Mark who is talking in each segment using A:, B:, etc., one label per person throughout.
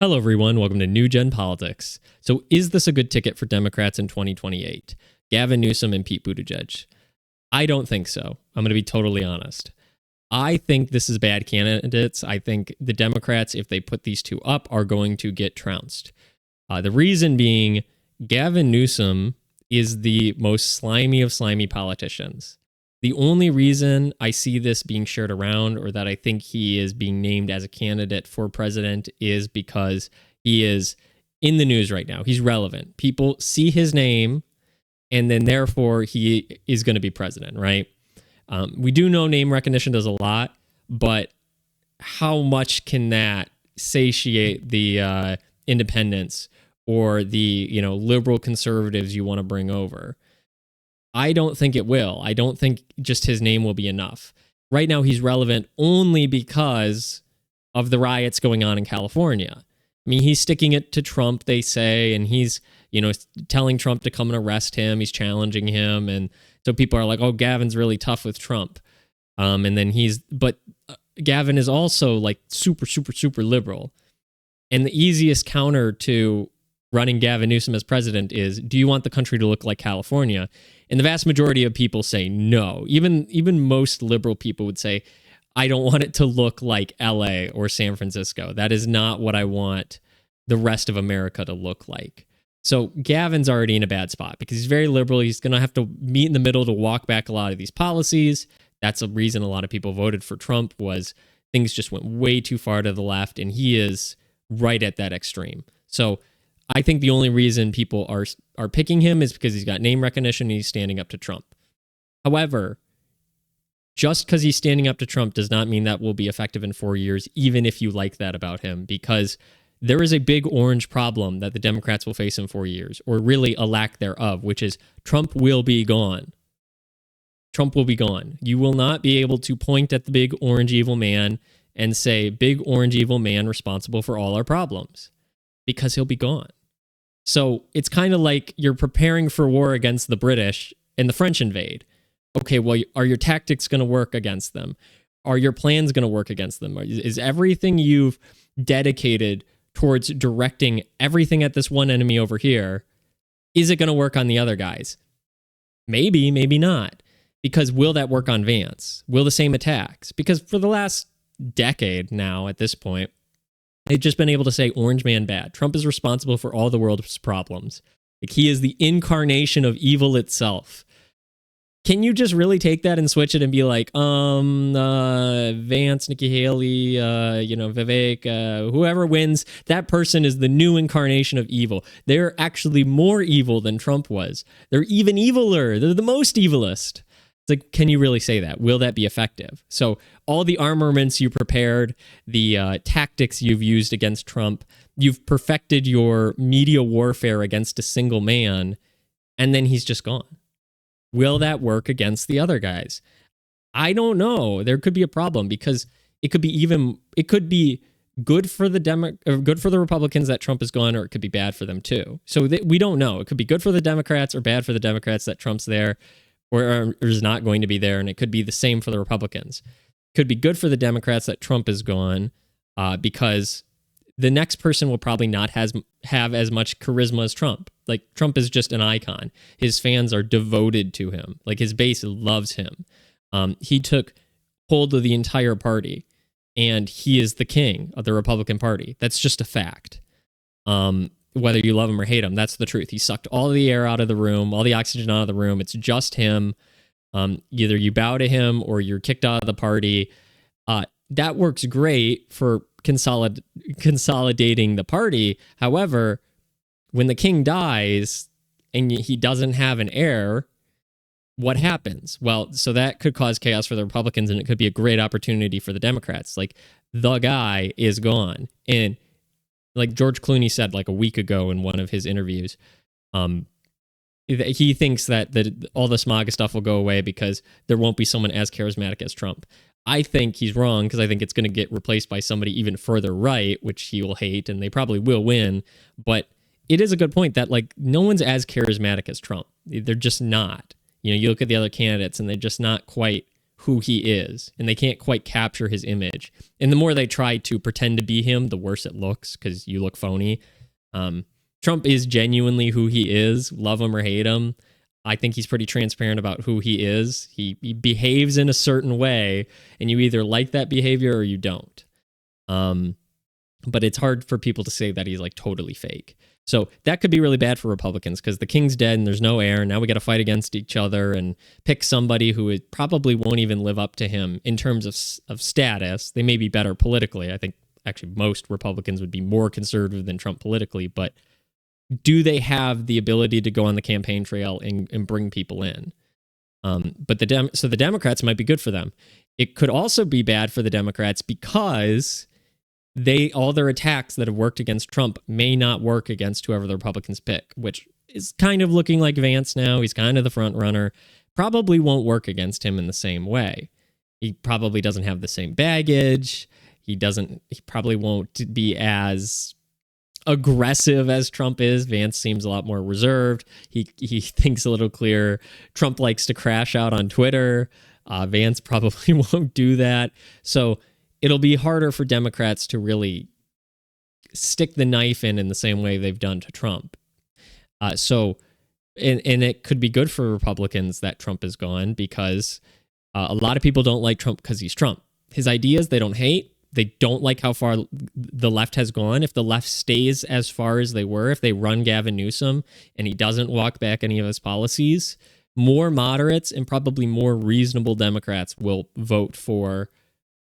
A: Hello, everyone. Welcome to New Gen Politics. So, is this a good ticket for Democrats in 2028? Gavin Newsom and Pete Buttigieg? I don't think so. I'm going to be totally honest. I think this is bad candidates. I think the Democrats, if they put these two up, are going to get trounced. The reason being, Gavin Newsom is the most slimy of slimy politicians. The only reason I see this being shared around, or that I think he is being named as a candidate for president, is because he is in the news right now. He's relevant. People see his name, and then therefore he is going to be president, right? We do know name recognition does a lot, but how much can that satiate the independents or the liberal conservatives you want to bring over? I don't think it will. I don't think just his name will be enough. Right now, he's relevant only because of the riots going on in California. I mean, he's sticking it to Trump, they say, and he's, telling Trump to come and arrest him. He's challenging him. And so people are like, oh, Gavin's really tough with Trump. But Gavin is also like super, super, super liberal. And the easiest counter to running Gavin Newsom as president is, do you want the country to look like California? And the vast majority of people say no. Even most liberal people would say, I don't want it to look like LA or San Francisco. That is not what I want the rest of America to look like. So Gavin's already in a bad spot because he's very liberal. He's going to have to meet in the middle to walk back a lot of these policies. That's a reason a lot of people voted for Trump, was things just went way too far to the left, and he is right at that extreme. So I think the only reason people are picking him is because he's got name recognition and he's standing up to Trump. However, just because he's standing up to Trump does not mean that will be effective in 4 years, even if you like that about him, because there is a big orange problem that the Democrats will face in 4 years, or really a lack thereof, which is Trump will be gone. Trump will be gone. You will not be able to point at the big orange evil man and say, big orange evil man responsible for all our problems, because he'll be gone. So it's kind of like you're preparing for war against the British and the French invade. Okay, well, are your tactics going to work against them? Are your plans going to work against them? Is everything you've dedicated towards directing everything at this one enemy over here, is it going to work on the other guys? Maybe, maybe not. Because will that work on Vance? Will the same attacks? Because for the last decade now, at this point, they've just been able to say orange man bad. Trump is responsible for all the world's problems. Like, he is the incarnation of evil itself. Can you just really take that and switch it and be like, Vance, Nikki Haley, Vivek, whoever wins, that person is the new incarnation of evil. They're actually more evil than Trump was. They're even eviler. They're the most evilest. It's like, can you really say that? Will that be effective? So all the armaments you prepared, the tactics you've used against Trump, you've perfected your media warfare against a single man, and then he's just gone. Will that work against the other guys? I don't know. There could be a problem, because it could be good for the Republicans that Trump is gone, or it could be bad for them too. So we don't know. It could be good for the Democrats or bad for the Democrats that Trump's there, or is not going to be there, and it could be the same for the Republicans. It could be good for the Democrats that Trump is gone, because the next person will probably not have as much charisma as Trump. Like, Trump is just an icon. His fans are devoted to him. Like, his base loves him. He took hold of the entire party, and he is the king of the Republican Party. That's just a fact. Whether you love him or hate him, that's the truth. He sucked all the air out of the room, all the oxygen out of the room. It's just him. Either you bow to him or you're kicked out of the party. That works great for consolidating the party. However, when the king dies and he doesn't have an heir, what happens? Well, so that could cause chaos for the Republicans, and it could be a great opportunity for the Democrats. Like, the guy is gone. And like George Clooney said like a week ago in one of his interviews, he thinks that all the SMAGA stuff will go away because there won't be someone as charismatic as Trump. I think he's wrong, because I think it's going to get replaced by somebody even further right, which he will hate, and they probably will win. But it is a good point that like no one's as charismatic as Trump. They're just not. You look at the other candidates and they're just not quite who he is, and they can't quite capture his image. And the more they try to pretend to be him, the worse it looks because you look phony. Trump is genuinely who he is, love him or hate him. I think he's pretty transparent about who he is. He behaves in a certain way, and you either like that behavior or you don't. But it's hard for people to say that he's like totally fake. So that could be really bad for Republicans because the king's dead and there's no heir. Now we got to fight against each other and pick somebody who probably won't even live up to him in terms of status. They may be better politically. I think actually most Republicans would be more conservative than Trump politically, but do they have the ability to go on the campaign trail and bring people in? But the Democrats might be good for them. It could also be bad for the Democrats because all their attacks that have worked against Trump may not work against whoever the Republicans pick, which is kind of looking like Vance now. He's kind of the front runner. Probably won't work against him in the same way. He probably doesn't have the same baggage. He probably won't be as aggressive as Trump is. Vance seems a lot more reserved. He thinks a little clearer. Trump likes to crash out on Twitter. Vance probably won't do that. So it'll be harder for Democrats to really stick the knife in the same way they've done to Trump. And it could be good for Republicans that Trump is gone because a lot of people don't like Trump because he's Trump. His ideas they don't hate. They don't like how far the left has gone. If the left stays as far as they were, if they run Gavin Newsom and he doesn't walk back any of his policies, more moderates and probably more reasonable Democrats will vote for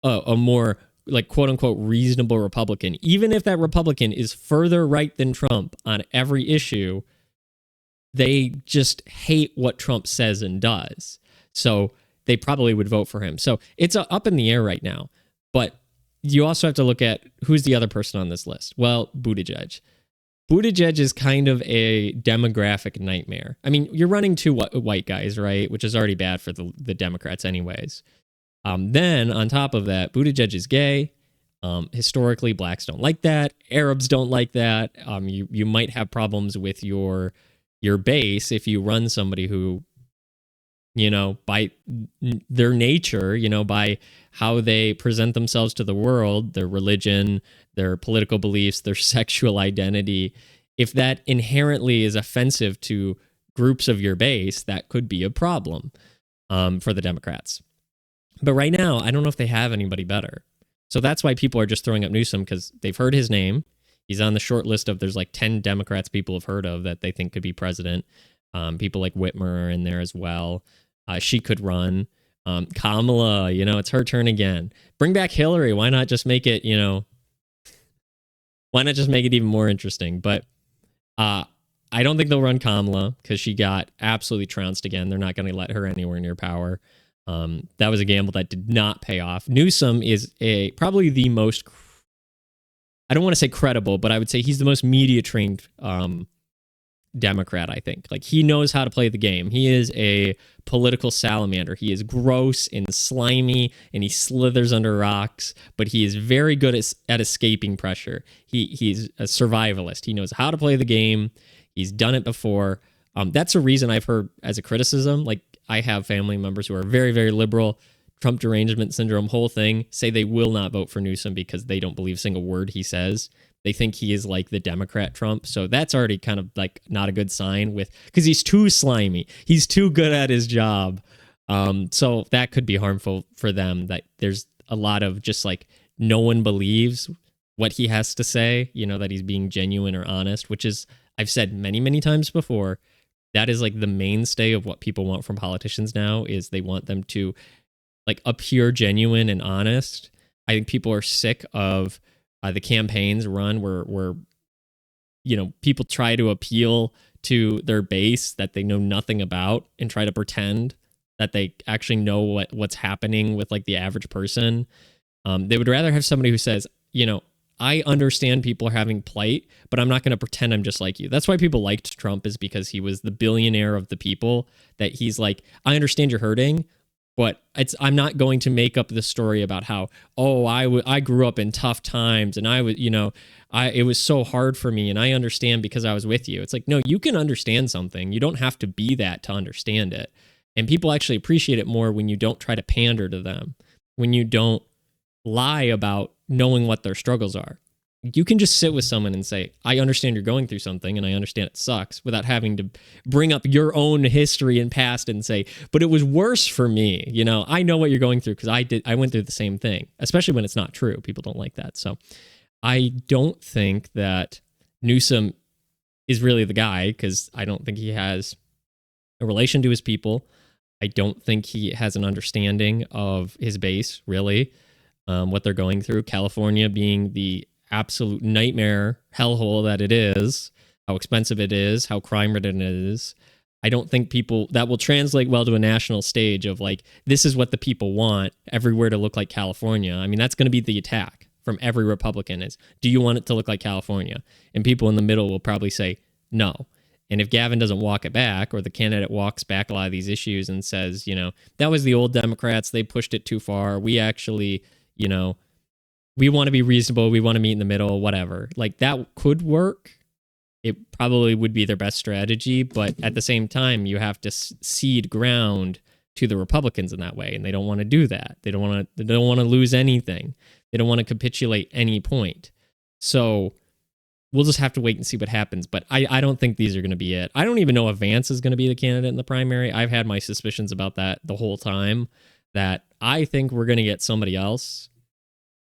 A: a more like quote unquote reasonable Republican, even if that Republican is further right than Trump on every issue. They just hate what Trump says and does. So they probably would vote for him. So it's up in the air right now. But you also have to look at who's the other person on this list. Well, Buttigieg. Buttigieg is kind of a demographic nightmare. I mean, you're running two white guys, right? Which is already bad for the Democrats anyways. Then on top of that, Buttigieg is gay. Historically, blacks don't like that. Arabs don't like that. You might have problems with your base if you run somebody who, by their nature, by how they present themselves to the world, their religion, their political beliefs, their sexual identity, if that inherently is offensive to groups of your base, that could be a problem for the Democrats. But right now, I don't know if they have anybody better. So that's why people are just throwing up Newsom because they've heard his name. He's on the short list of there's like 10 Democrats people have heard of that they think could be president. People like Whitmer are in there as well. She could run. Kamala, it's her turn again. Bring back Hillary. Why not just make it, why not just make it even more interesting? But I don't think they'll run Kamala because she got absolutely trounced again. They're not going to let her anywhere near power. That was a gamble that did not pay off. Newsom is probably the most, I don't want to say credible, but I would say he's the most media trained Democrat, I think. Like, he knows how to play the game. He is a political salamander. He is gross and slimy and he slithers under rocks, but he is very good at escaping pressure. He's a survivalist. He knows how to play the game. He's done it before. That's a reason I've heard as a criticism, like, I have family members who are very, very liberal, Trump derangement syndrome, whole thing, say they will not vote for Newsom because they don't believe a single word he says. They think he is like the Democrat Trump. So that's already kind of like not a good sign because he's too slimy. He's too good at his job. So that could be harmful for them, that there's a lot of just like no one believes what he has to say, that he's being genuine or honest, which is, I've said many, many times before, that is like the mainstay of what people want from politicians now is they want them to like appear genuine and honest. I think people are sick of the campaigns run where people try to appeal to their base that they know nothing about and try to pretend that they actually know what's happening with like the average person. They would rather have somebody who says, I understand people are having plight, but I'm not going to pretend I'm just like you. That's why people liked Trump, is because he was the billionaire of the people, that he's like, I understand you're hurting, but I'm not going to make up the story about how, I grew up in tough times and it was so hard for me and I understand because I was with you. It's like, no, you can understand something. You don't have to be that to understand it. And people actually appreciate it more when you don't try to pander to them, when you don't lie about knowing what their struggles are. You can just sit with someone and say, I understand you're going through something and I understand it sucks, without having to bring up your own history and past and say, but it was worse for me. You know, I know what you're going through because I went through the same thing, especially when it's not true. People don't like that. So I don't think that Newsom is really the guy, because I don't think he has a relation to his people. I don't think he has an understanding of his base, really, what they're going through. California being the absolute nightmare hellhole that it is, how expensive it is, how crime-ridden it is. I don't think people that will translate well to a national stage of like, this is what the people want, everywhere to look like California. I mean, that's going to be the attack from every Republican is, do you want it to look like California? And people in the middle will probably say no. And if Gavin doesn't walk it back, or the candidate walks back a lot of these issues and says, you know, that was the old Democrats, they pushed it too far. We actually, you know, we want to be reasonable. We want to meet in the middle, whatever. Like, that could work. It probably would be their best strategy. But at the same time, you have to cede ground to the Republicans in that way. And they don't want to do that. They don't want to lose anything. They don't want to capitulate any point. So we'll just have to wait and see what happens. But I don't think these are going to be it. I don't even know if Vance is going to be the candidate in the primary. I've had my suspicions about that the whole time, that I think we're going to get somebody else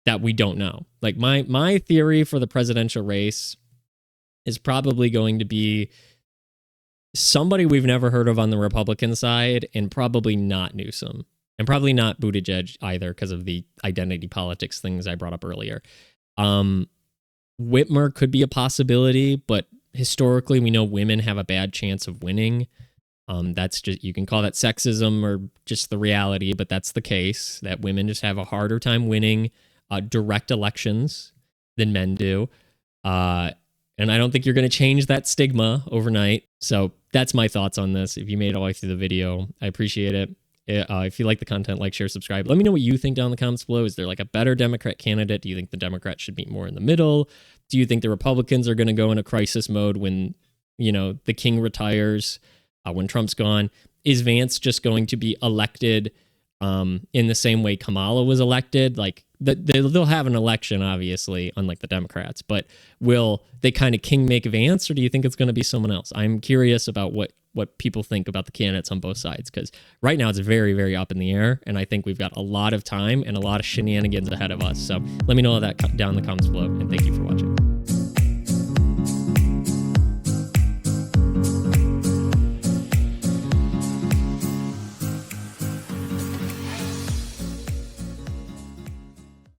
A: that we don't know. Like, my theory for the presidential race is probably going to be somebody we've never heard of on the Republican side, and probably not Newsom, and probably not Buttigieg either, because of the identity politics things I brought up earlier. Whitmer could be a possibility, but historically we know women have a bad chance of winning. That's just, you can call that sexism or just the reality, but that's the case, that women just have a harder time winning direct elections than men do. And I don't think you're going to change that stigma overnight. So that's my thoughts on this. If you made it all the way through the video, I appreciate it. If you like the content, like, share, subscribe. Let me know what you think down in the comments below. Is there like a better Democrat candidate? Do you think the Democrats should meet more in the middle? Do you think the Republicans are going to go into crisis mode when, you know, the king retires, when Trump's gone? Is Vance just going to be elected in the same way Kamala was elected? Like, they'll have an election, obviously, unlike the Democrats, but will they kind of king make Vance, or do you think it's going to be someone else? I'm curious about what people think about the candidates on both sides, because right now it's very, very up in the air, and I think we've got a lot of time and a lot of shenanigans ahead of us. So let me know all that down in the comments below, and thank you for watching.